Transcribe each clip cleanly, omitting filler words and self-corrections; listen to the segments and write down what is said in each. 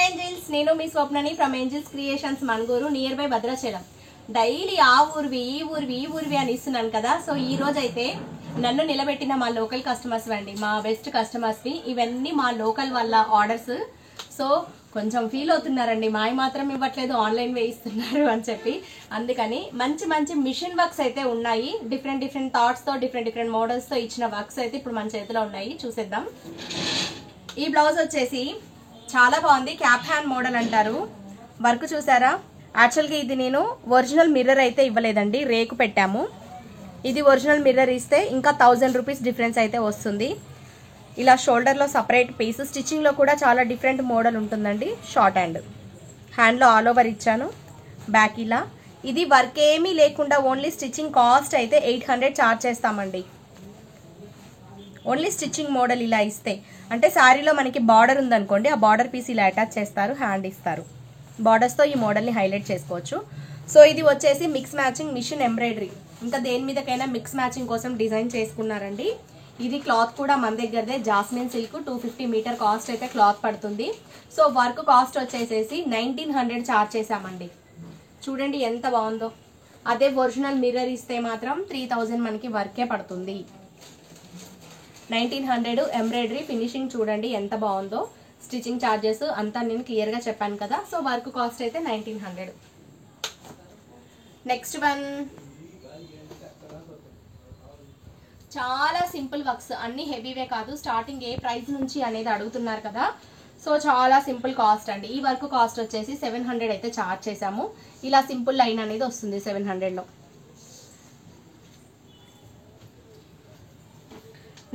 Hi angels, నేను మీ స్వప్నని from Angels Creations Manuguru near by Bhadrachalam. Daily ఆ ఊరివి ఈ ఊరివి అని ఇస్తున్నాను కదా. సో ఈ రోజు అయితే నన్ను నిలబెట్టిన మా లోకల్ కస్టమర్స్ అండి, మా బెస్ట్ కస్టమర్స్వి. ఇవన్నీ మా లోకల్ వాళ్ళ ఆర్డర్స్. సో కొంచెం ఫీల్ అవుతున్నారండి, మాయ మాత్రం ఇవ్వట్లేదు, ఆన్లైన్ వేయిస్తున్నారు అని చెప్పి. అందుకని మంచి మంచి మిషన్ వర్క్స్ అయితే ఉన్నాయి. డిఫరెంట్ థాట్స్తో డిఫరెంట్ మోడల్స్తో ఇచ్చిన వర్క్స్ అయితే ఇప్పుడు మన చేతిలో ఉన్నాయి, చూసేద్దాం. ఈ బ్లౌజ్ వచ్చేసి చాలా బాగుంది, క్యాప్ హ్యాండ్ మోడల్ అంటారు. వర్క్ చూసారా? యాక్చువల్గా ఇది నేను ఒరిజినల్ మిర్రర్ అయితే ఇవ్వలేదండి, రేకు పెట్టాము. ఇది ఒరిజినల్ మిర్రర్ ఇస్తే ఇంకా 1000 రూపీస్ డిఫరెన్స్ అయితే వస్తుంది. ఇలా షోల్డర్లో సపరేట్ పీస్, స్టిచ్చింగ్లో కూడా చాలా డిఫరెంట్ మోడల్ ఉంటుందండి. షార్ట్ హ్యాండ్లో ఆల్ ఓవర్ ఇచ్చాను. బ్యాక్ ఇలా ఇది వర్క్ ఏమీ లేకుండా ఓన్లీ స్టిచ్చింగ్ కాస్ట్ అయితే 800 ఛార్జ్ చేస్తామండి. ఓన్లీ స్టిచ్చింగ్ మోడల్ ఇలా ఇస్తే, అంటే శారీలో మనకి బార్డర్ ఉందనుకోండి, ఆ బార్డర్ పీస్ ఇలా అటాచ్ చేస్తారు, హ్యాండ్ ఇస్తారు. బార్డర్స్తో ఈ మోడల్ని హైలైట్ చేసుకోవచ్చు. సో ఇది వచ్చేసి మిక్స్ మ్యాచింగ్ మిషన్ ఎంబ్రాయిడరీ, ఇంకా దేని మీదకైనా మిక్స్ మ్యాచింగ్ కోసం డిజైన్ చేసుకున్నారండి. ఇది క్లాత్ కూడా మన దగ్గరదే, జాస్మిన్ సిల్క్ 250 మీటర్ కాస్ట్ అయితే క్లాత్ పడుతుంది. సో వర్క్ కాస్ట్ వచ్చేసేసి 1900 ఛార్జ్ చేసామండి. చూడండి ఎంత బాగుందో. అదే ఒరిజినల్ మిర్రర్ ఇస్తే మాత్రం 3000 మనకి వర్కే పడుతుంది. 1900 ఎంబ్రాయిడరీ ఫినిషింగ్ చూడండి ఎంత బాగుందో. స్టిచ్చింగ్ ఛార్జెస్ అంతా నేను క్లియర్గా చెప్పాను కదా. సో వర్క్ కాస్ట్ అయితే 1900. నెక్స్ట్ వన్ చాలా సింపుల్ వర్క్స్, అన్ని హెవీవే కాదు. స్టార్టింగ్ ఏ ప్రైస్ నుంచి అనేది అడుగుతున్నారు కదా. సో చాలా సింపుల్ కాస్ట్ అండి. ఈ వర్క్ కాస్ట్ వచ్చేసి 700 అయితే ఛార్జ్ చేసాము. ఇలా సింపుల్ లైన్ అనేది వస్తుంది 700లో.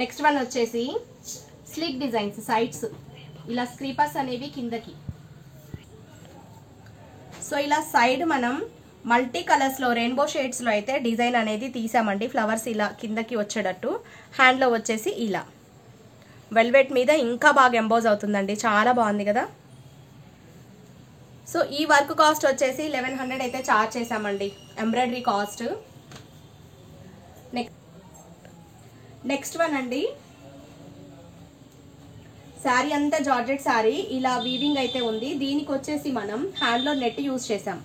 నెక్స్ట్ వన్ వచ్చేసి స్లిక్ డిజైన్స్, సైడ్స్ ఇలా స్క్రీపర్స్ అనేవి కిందకి. సో ఇలా సైడ్ మనం మల్టీ కలర్స్లో రెయిన్బో షేడ్స్లో అయితే డిజైన్ అనేది తీసామండి. ఫ్లవర్స్ ఇలా కిందకి వచ్చేటట్టు. హ్యాండ్లో వచ్చేసి ఇలా వెల్వెట్ మీద ఇంకా బాగా ఎంబోజ్ అవుతుందండి, చాలా బాగుంది కదా. సో ఈ వర్క్ కాస్ట్ వచ్చేసి 1100 అయితే ఛార్జ్ చేసామండి, ఎంబ్రాయిడరీ కాస్ట్. నెక్స్ట్ వన్ అండి, శారీ అంతా జార్జెట్ శారీ, ఇలా వీవింగ్ అయితే ఉంది. దీనికి వచ్చేసి మనం హ్యాండ్లో నెట్ యూజ్ చేసాం.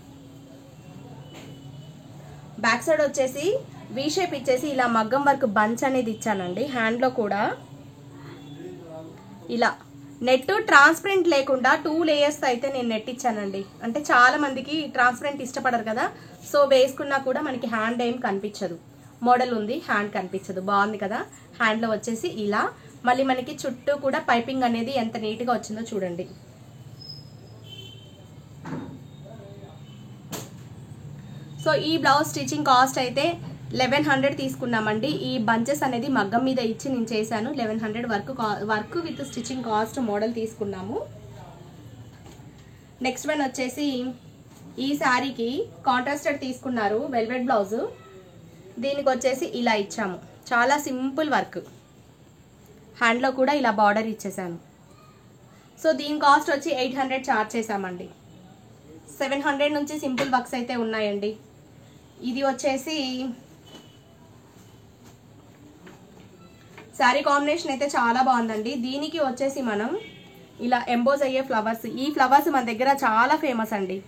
బ్యాక్ సైడ్ వచ్చేసి వీ షేప్ ఇచ్చేసి ఇలా మగ్గం వర్క్ బంచ్ అనేది ఇచ్చానండి. హ్యాండ్లో కూడా ఇలా నెట్ ట్రాన్స్పరెంట్ లేకుండా 2 లేయర్స్ అయితే నేను నెట్ ఇచ్చానండి. అంటే చాలా మందికి ట్రాన్స్పరెంట్ ఇష్టపడరు కదా. సో వేసుకున్నా కూడా మనకి హ్యాండ్ ఏం కనిపించదు, మోడల్ ఉంది, హ్యాండ్ కనిపించదు. బాగుంది కదా. హ్యాండ్లో వచ్చేసి ఇలా, మళ్ళీ మనకి చుట్టూ కూడా పైపింగ్ అనేది ఎంత నీట్గా వచ్చిందో చూడండి. సో ఈ బ్లౌజ్ స్టిచ్చింగ్ కాస్ట్ అయితే 1100 తీసుకున్నామండి. ఈ బంచెస్ అనేది మగ్గం మీద ఇచ్చి నేను చేశాను. 1100 work with stitching cost model తీసుకున్నాము. నెక్స్ట్ వన్ వచ్చేసి ఈ శారీకి కాంట్రాస్టెడ్ తీసుకున్నారు, వెల్వెట్ బ్లౌజు. దీనికి వచ్చేసి ఇలా ఇచ్చాము, చాలా సింపుల్ వర్క్. హ్యాండ్లో కూడా ఇలా బార్డర్ ఇచ్చేసాను. సో దీని కాస్ట్ వచ్చి 800 ఛార్జ్ చేసామండి. 700 నుంచి సింపుల్ వర్క్స్ అయితే ఉన్నాయండి. ఇది వచ్చేసి శారీ కాంబినేషన్ అయితే చాలా బాగుందండి. దీనికి వచ్చేసి మనం ఇలా ఎంబోజ్ అయ్యే ఫ్లవర్స్, ఈ ఫ్లవర్స్ మన దగ్గర చాలా ఫేమస్ అండి.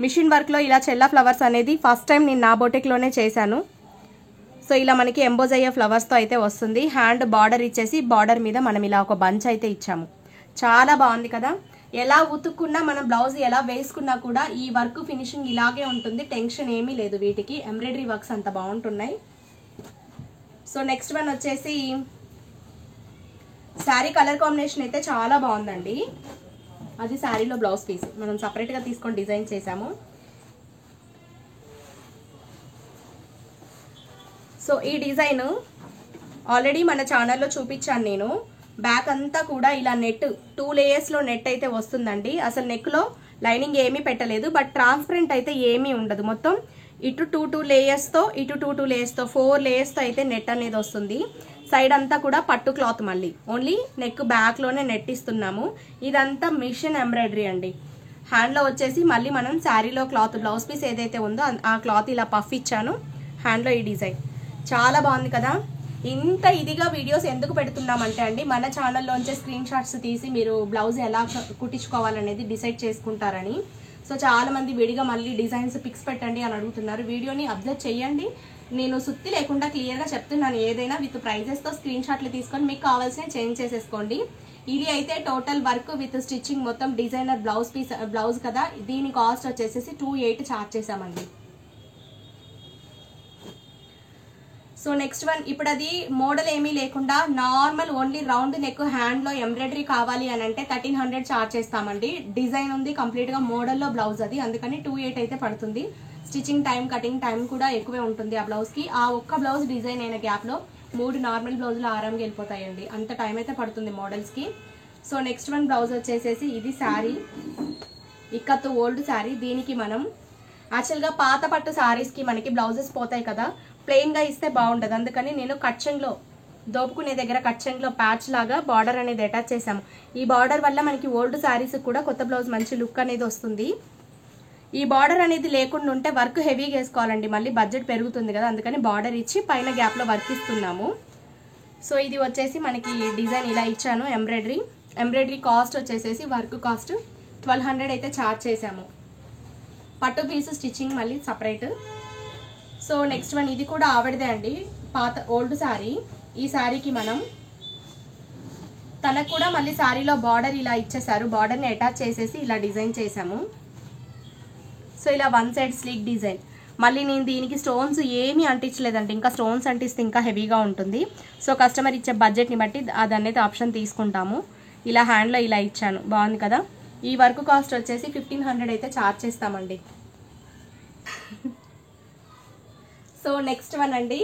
మిషన్ వర్క్లో ఇలా చెల్ల ఫ్లవర్స్ అనేది ఫస్ట్ టైం నేను నా బొటిక్లోనే చేశాను. సో ఇలా మనకి ఎంబోజ్ అయ్యే ఫ్లవర్స్తో అయితే వస్తుంది. హ్యాండ్ బార్డర్ ఇచ్చేసి బార్డర్ మీద మనం ఇలా ఒక బంచ్ అయితే ఇచ్చాము. చాలా బాగుంది కదా. ఎలా ఉతుక్కున్నా మనం బ్లౌజ్ ఎలా వేసుకున్నా కూడా ఈ వర్క్ ఫినిషింగ్ ఇలాగే ఉంటుంది, టెన్షన్ ఏమీ లేదు వీటికి. ఎంబ్రాయిడరీ వర్క్స్ అంత బాగుంటున్నాయి. సో నెక్స్ట్ వన్ వచ్చేసి శారీ కలర్ కాంబినేషన్ అయితే చాలా బాగుందండి. అది శారీలో బ్లౌజ్ పీస్ మనం సపరేట్గా తీసుకొని డిజైన్ చేసాము. సో ఈ డిజైన్ ఆల్రెడీ మన ఛానల్లో చూపించాను నేను. బ్యాక్ అంతా కూడా ఇలా నెట్ 2 లేయర్స్లో నెట్ అయితే వస్తుందండి. అసలు నెక్లో లైనింగ్ ఏమీ పెట్టలేదు, బట్ ట్రాన్స్పరెంట్ అయితే ఏమీ ఉండదు. మొత్తం ఇటు 2 లేయర్స్తో, ఇటు 2 లేయర్స్తో, 4 లేయర్స్తో అయితే నెట్ అనేది వస్తుంది. సైడ్ అంతా కూడా పట్టు క్లాత్, మళ్ళీ ఓన్లీ నెక్ బ్యాక్లోనే నెట్ ఇస్తున్నాము. ఇదంతా మిషన్ ఎంబ్రాయిడరీ అండి. హ్యాండ్లో వచ్చేసి మళ్ళీ మనం శారీలో క్లాత్ బ్లౌజ్ పీస్ ఏదైతే ఉందో ఆ క్లాత్ ఇలా పఫ్ ఇచ్చాను. హ్యాండ్లో ఈ డిజైన్ చాలా బాగుంది కదా. ఇంత ఇదిగా వీడియోస్ ఎందుకు పెడుతున్నామంటే అండి, మన ఛానల్లోంచే స్క్రీన్ షాట్స్ తీసి మీరు బ్లౌజ్ ఎలా కుట్టించుకోవాలనేది డిసైడ్ చేసుకుంటారని. సో చాలా మంది విడిగా మళ్ళీ డిజైన్స్ పిక్స్ పెట్టండి అని అడుగుతున్నారు. వీడియోని అబ్జర్వ్ చేయండి, నేను సుత్తి లేకుండా క్లియర్గా చెప్తున్నాను. ఏదైనా విత్ ప్రైజెస్తో స్క్రీన్ షాట్లు తీసుకొని మీకు కావాల్సిన చేంజ్ చేసేసుకోండి. ఇది అయితే టోటల్ వర్క్ విత్ స్టిచ్చింగ్ మొత్తం డిజైనర్ బ్లౌజ్ కదా, దీని కాస్ట్ వచ్చేసి 28 చార్జ్ చేసామండి. సో నెక్స్ట్ వన్, ఇప్పుడు అది మోడల్ ఏమీ లేకుండా నార్మల్ ఓన్లీ రౌండ్ నెక్ హ్యాండ్లో ఎంబ్రాయిడరీ కావాలి అని అంటే 1300 చార్జ్ చేస్తామండి. డిజైన్ ఉంది కంప్లీట్గా మోడల్లో బ్లౌజ్ అది, అందుకని 28 అయితే పడుతుంది. స్టిచ్చింగ్ టైం, కటింగ్ టైం కూడా ఎక్కువే ఉంటుంది ఆ బ్లౌజ్కి. ఆ ఒక్క బ్లౌజ్ డిజైన్ అయిన గ్యాప్లో 3 నార్మల్ బ్లౌజులు ఆరాంగా వెళ్ళిపోతాయండి, అంత టైం అయితే పడుతుంది మోడల్స్కి. సో నెక్స్ట్ వన్ బ్లౌజ్ వచ్చేసేసి ఇది శారీ, ఇక్కత్తు ఓల్డ్ శారీ. దీనికి మనం యాక్చువల్గా పాత పట్టు శారీస్కి మనకి బ్లౌజెస్ పోతాయి కదా, ప్లెయిన్గా ఇస్తే బాగుంటుంది. అందుకని నేను కట్చెంగ్లో దోపుకునే దగ్గర కట్చెంగ్లో ప్యాచ్ లాగా బార్డర్ అనేది అటాచ్ చేసాము. ఈ బార్డర్ వల్ల మనకి ఓల్డ్ శారీస్ కూడా కొత్త బ్లౌజ్ మంచి లుక్ అనేది వస్తుంది. ఈ బార్డర్ అనేది లేకుండా ఉంటే వర్క్ హెవీగా వేసుకోవాలండి, మళ్ళీ బడ్జెట్ పెరుగుతుంది కదా, అందుకని బార్డర్ ఇచ్చి పైన గ్యాప్లో వర్క్ ఇస్తున్నాము. సో ఇది వచ్చేసి మనకి డిజైన్ ఇలా ఇచ్చాను. ఎంబ్రాయిడరీ కాస్ట్ వచ్చేసేసి వర్క్ కాస్ట్ 1200 అయితే ఛార్జ్ చేసాము. పట్టు పీసు స్టిచ్చింగ్ మళ్ళీ సపరేట్. సో నెక్స్ట్ వన్, ఇది కూడా ఆవిడదే అండి, పాత ఓల్డ్ శారీ. ఈ శారీకి మనం తనకు కూడా మళ్ళీ శారీలో బార్డర్ ఇలా ఇచ్చేసారు, బార్డర్ని అటాచ్ చేసేసి ఇలా డిజైన్ చేసాము. సో ఇలా వన్ సైడ్ స్లీక్ డిజైన్. మళ్ళీ నేను దీనికి స్టోన్స్ ఏమీ అంటించలేదండి, ఇంకా స్టోన్స్ అంటిస్తే ఇంకా హెవీగా ఉంటుంది. సో కస్టమర్ ఇచ్చే బడ్జెట్ని బట్టి అది అనేది ఆప్షన్ తీసుకుంటాము. ఇలా హ్యాండ్లో ఇలా ఇచ్చాను, బాగుంది కదా. ఈ వర్క్ కాస్ట్ వచ్చేసి 1500 అయితే ఛార్జ్ చేస్తామండి. సో నెక్స్ట్ వన్ అండి,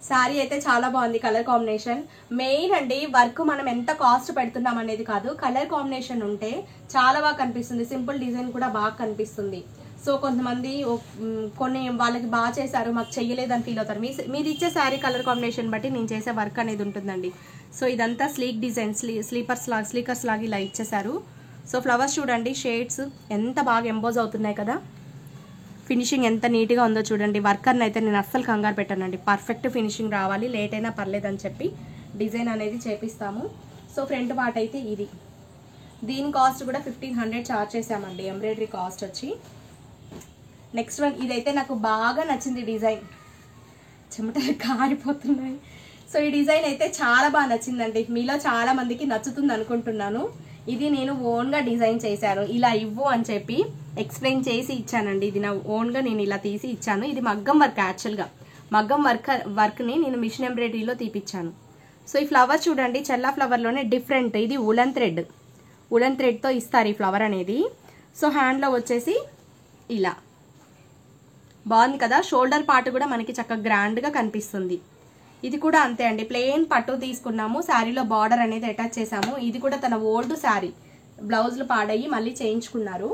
శారీ అయితే చాలా బాగుంది, కలర్ కాంబినేషన్. మెయిన్ అండి వర్క్ మనం ఎంత కాస్ట్ పెడుతున్నాం అనేది కాదు, కలర్ కాంబినేషన్ ఉంటే చాలా బాగా కనిపిస్తుంది, సింపుల్ డిజైన్ కూడా బాగా కనిపిస్తుంది. సో కొంతమంది కొన్ని వాళ్ళకి బాగా చేశారు, మాకు చెయ్యలేదని ఫీల్ అవుతారు. మీరు ఇచ్చే శారీ కలర్ కాంబినేషన్ బట్టి నేను చేసే వర్క్ అనేది ఉంటుందండి. సో ఇదంతా స్లీక్ డిజైన్, స్లీకర్స్ లాగా ఇలా ఇచ్చేసారు. సో ఫ్లవర్స్ చూడండి, షేడ్స్ ఎంత బాగా ఎంబోజ్ అవుతున్నాయి కదా, ఫినిషింగ్ ఎంత నీట్గా ఉందో చూడండి. వర్కర్ని అయితే నేను అస్సలు కంగారు పెట్టానండి, పర్ఫెక్ట్ ఫినిషింగ్ రావాలి, లేట్ అయినా పర్లేదని చెప్పి డిజైన్ అనేది చేపిస్తాము. సో ఫ్రంట్ పార్ట్ అయితే ఇది, దీని కాస్ట్ కూడా 1500 ఛార్జ్ చేసామండి, ఎంబ్రాయిడరీ కాస్ట్ వచ్చి. నెక్స్ట్ వన్, ఇదైతే నాకు బాగా నచ్చింది డిజైన్, చెమటలు కారిపోతున్నాయి. సో ఈ డిజైన్ అయితే చాలా బాగా నచ్చిందండి, మీలో చాలా మందికి నచ్చుతుంది అనుకుంటున్నాను. ఇది నేను ఓన్గా డిజైన్ చేశాను, ఇలా ఇవ్వు అని చెప్పి ఎక్స్ప్లెయిన్ చేసి ఇచ్చానండి. ఇది నా ఓన్గా నేను ఇలా తీసి ఇచ్చాను. ఇది మగ్గం వర్క్, యాక్చువల్గా మగ్గం వర్క్ని నేను మిషన్ ఎంబ్రాయిడరీలో తీపిచ్చాను. సో ఈ ఫ్లవర్ చూడండి, చెల్లా ఫ్లవర్లోనే డిఫరెంట్, ఇది ఉలన్ థ్రెడ్తో ఇస్తారు ఈ ఫ్లవర్ అనేది. సో హ్యాండ్లో వచ్చేసి ఇలా బాగుంది కదా, షోల్డర్ పార్ట్ కూడా మనకి చక్కగా గ్రాండ్గా కనిపిస్తుంది. ఇది కూడా అంతే అండి, ప్లెయిన్ పట్టు తీసుకున్నాము, శారీలో బార్డర్ అనేది అటాచ్ చేసాము. ఇది కూడా తన ఓల్డ్ శారీ, బ్లౌజులు పాడయ్యి మళ్ళీ చేయించుకున్నారు.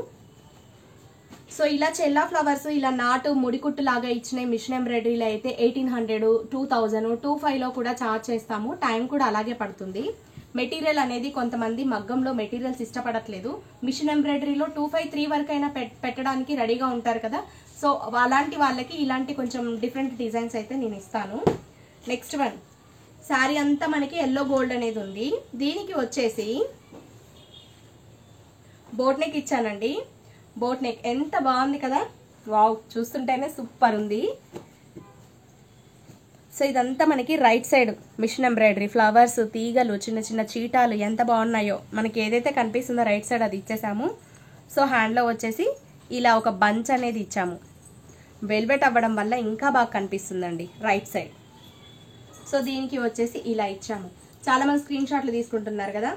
సో ఇలా చెల్లా ఫ్లవర్స్ ఇలా నాటు ముడికుట్టు లాగా ఇచ్చినాయి మిషన్ ఎంబ్రాయిడరీలో అయితే 1800, 2000, 2500లో కూడా ఛార్జ్ చేస్తాము. టైం కూడా అలాగే పడుతుంది. మెటీరియల్ అనేది కొంతమంది మగ్గంలో మెటీరియల్స్ ఇష్టపడట్లేదు, మిషన్ ఎంబ్రాయిడరీలో 2500, 3000 వరకు అయినా పెట్టడానికి రెడీగా ఉంటారు కదా. సో అలాంటి వాళ్ళకి ఇలాంటి కొంచెం డిఫరెంట్ డిజైన్స్ అయితే నేను ఇస్తాను. నెక్స్ట్ వన్, శారీ అంతా మనకి ఎల్లో గోల్డ్ అనేది ఉంది. దీనికి వచ్చేసి బోట్ నెక్ ఇచ్చానండి. బోట్ నెక్ ఎంత బాగుంది కదా, వావ్, చూస్తుంటేనే సూపర్ ఉంది. సో ఇదంతా మనకి right side machine embroidery, flowers, తీగలు, చిన్న చిన్న చీటాలు ఎంత బాగున్నాయో, మనకి ఏదైతే కనిపిస్తుందో రైట్ సైడ్ అది ఇచ్చేసాము. సో హ్యాండ్లో వచ్చేసి ఇలా ఒక బంచ్ అనేది ఇచ్చాము, వెల్వెట్ అవ్వడం వల్ల ఇంకా బాగా కనిపిస్తుందండి రైట్ సైడ్. సో దీనికి వచ్చేసి ఇలా ఇచ్చాము. చాలామంది స్క్రీన్ షాట్లు తీసుకుంటున్నారు కదా,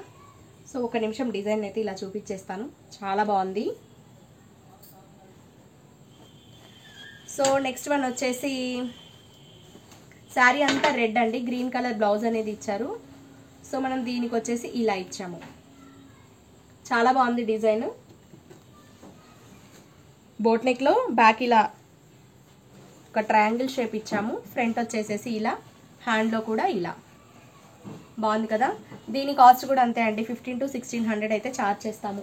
సో ఒక నిమిషం డిజైన్ అయితే ఇలా చూపించేస్తాను, చాలా బాగుంది. సో నెక్స్ట్ వన్ వచ్చేసి శారీ అంతా రెడ్ అండి, గ్రీన్ కలర్ బ్లౌజ్ అనేది ఇచ్చారు. సో మనం దీనికి వచ్చేసి ఇలా ఇచ్చాము, చాలా బాగుంది డిజైన్. బోట్ నెక్లో బ్యాక్ ఇలా ఒక ట్రయాంగిల్ షేప్ ఇచ్చాము, ఫ్రంట్ వచ్చేసేసి ఇలా, హ్యాండ్లో కూడా ఇలా బాగుంది కదా. దీని కాస్ట్ కూడా అంతే అండి, 1500 to 1600 అయితే ఛార్జ్ చేస్తాము.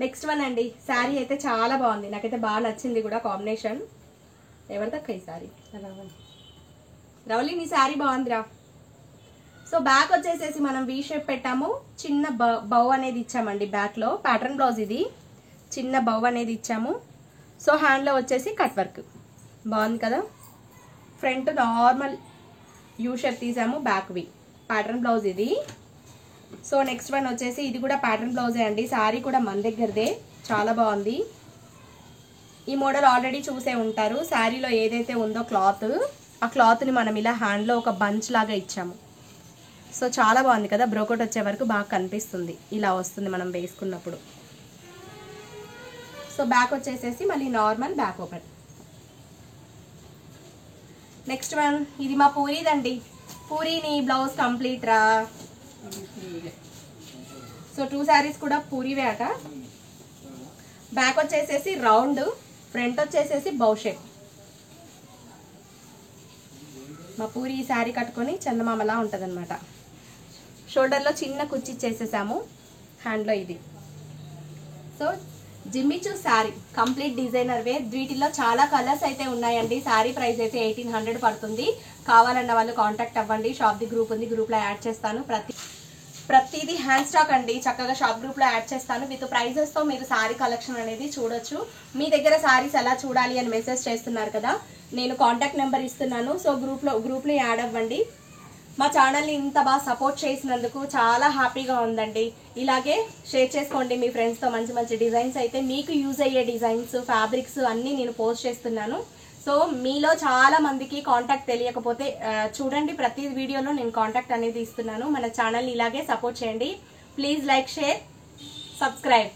నెక్స్ట్ వన్ అండి, శారీ అయితే చాలా బాగుంది, నాకైతే బాగా నచ్చింది కూడా కాంబినేషన్. ఎవరిదక్క ఈ శారీ? రవలి నీ శారీ బాగుందిరా. సో బ్యాక్ వచ్చేసేసి మనం వీ షేప్ పెట్టాము, చిన్న బౌ అనేది ఇచ్చామండి. బ్యాక్లో ప్యాటర్న్ బ్లౌజ్ ఇది, చిన్న బౌ అనేది ఇచ్చాము. సో హ్యాండ్లో వచ్చేసి కట్ వర్క్ బాగుంది కదా. ఫ్రంట్ నార్మల్ యూ షేప్ తీసాము, బ్యాక్ వి ప్యాటర్న్ బ్లౌజ్ ఇది. సో నెక్స్ట్ వన్ వచ్చేసి ఇది కూడా ప్యాటర్న్ బ్లౌజే అండి. శారీ కూడా మన దగ్గరదే, చాలా బాగుంది. ఈ మోడల్ ఆల్రెడీ చూసే ఉంటారు. శారీలో ఏదైతే ఉందో క్లాత్, ఆ క్లాత్ని మనం ఇలా హ్యాండ్లో ఒక బంచ్ లాగా ఇచ్చాము. సో చాలా బాగుంది కదా. బ్రోకోట్ వచ్చే వరకు బాగా కనిపిస్తుంది, ఇలా వస్తుంది మనం వేసుకున్నప్పుడు. సో బ్యాక్ వచ్చేసేసి మళ్ళీ normal back open. Next one ఇది మా పూరీదండి. పూరీని బ్లౌజ్ కంప్లీట్ రా. సో 2 శారీస్ కూడా పూరీవే అట. బ్యాక్ వచ్చేసేసి రౌండ్, ఫ్రంట్ వచ్చేసేసి బౌ షేప్. మా పూరి ఈ శారీ కట్టుకొని చందమామలా ఉంటుంది అనమాట. షోల్డర్లో చిన్న కుచ్చి చేసేసాము, హ్యాండ్లో ఇది. So Jimmy Choo sari complete designer wear. వీటిల్లో చాలా కలర్స్ అయితే ఉన్నాయండి. శారీ ప్రైస్ అయితే 1800 పడుతుంది. కావాలన్న వాళ్ళు కాంటాక్ట్ అవ్వండి. షాప్ ది గ్రూప్ ఉంది, గ్రూప్లో యాడ్ చేస్తాను. ప్రతిదీ హ్యాండ్ స్టాక్ అండి. చక్కగా షాప్ గ్రూప్లో యాడ్ చేస్తాను. విత్ ప్రైజెస్తో మీరు శారీ కలెక్షన్ అనేది చూడొచ్చు. మీ దగ్గర శారీస్ ఎలా చూడాలి అని మెసేజ్ చేస్తున్నారు కదా, నేను కాంటాక్ట్ నెంబర్ ఇస్తున్నాను. సో గ్రూప్లో యాడ్ అవ్వండి. మా ఛానల్ని ఇంత బాగా సపోర్ట్ చేసినందుకు చాలా హ్యాపీగా ఉందండి. ఇలాగే షేర్ చేసుకోండి మీ ఫ్రెండ్స్తో. మంచి మంచి డిజైన్స్ అయితే మీకు యూజ్ అయ్యే డిజైన్స్, ఫ్యాబ్రిక్స్ అన్నీ నేను పోస్ట్ చేస్తున్నాను. సో మీలో చాలా మందికి కాంటాక్ట్ తెలియకపోతే చూడండి, ప్రతి వీడియోలో నేను కాంటాక్ట్ అనేది ఇస్తున్నాను. మన ఛానల్ని ఇలాగే సపోర్ట్ చేయండి. Please like, share, subscribe.